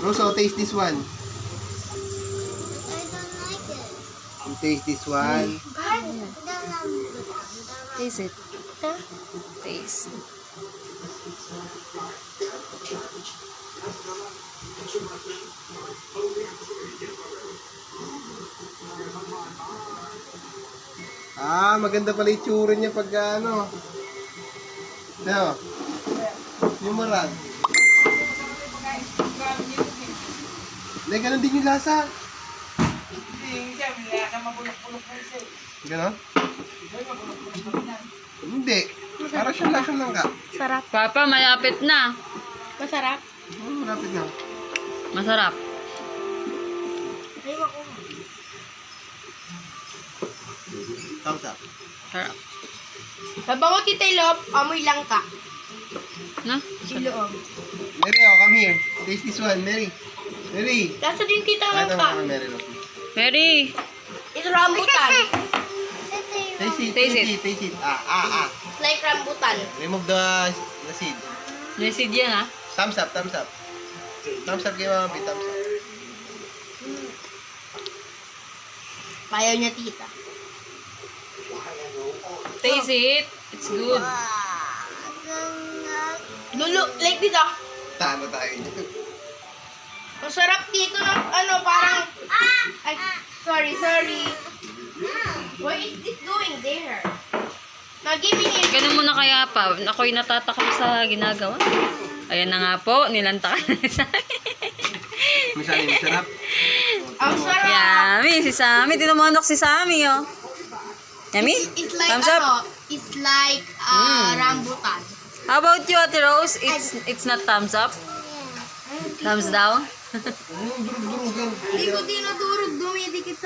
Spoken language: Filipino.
Rosa, taste this one. I don't like it. You taste this one. Taste it. Taste. Ah, maganda pala itsura niya pag ano. No. Yung marag. Hindi, ganun din yung lasa. Ganon? Hindi. Para siyang lasang langka. Sarap. Papa, malapit na. Masarap. Malapit na. Masarap. Thumbs up. Sarap. Sabango Tita Lop, amoy lang ka. No? Siloob. Mary, oh, come here. Taste this one, Mary. Mary. Lasa din kita Ah, lang tama ka. ka, Mary. Look. Mary. It's rambutan. Taste it, Taste it. taste it. Ah. It's like rambutan. Remove the seed. Nisid yan, ha? Thumbs up, thumbs up. Thumbs up kay Mama P, thumbs up. Ayaw niya tita. Taste it. It's good. Lulu, like dito. Tano tayo dito. Ang sarap dito ng ano, parang... Ay, sorry. Why is this going there? Now, give me it. Ganun muna kaya pa. Ako'y natatakam sa ginagawa. Ayan na nga po. Nilantakan na sa akin. Masali, masarap. Ang sarap. Yummy. Si Sammy. Tinumonok si Sammy, oh. Yummy? It's like, Thumbs up. ano, it's like rambutan. How about you, Ate Rose? It's not thumbs up? Thumbs down? Durug-durugan. Hindi ko dinudurog, dumidikit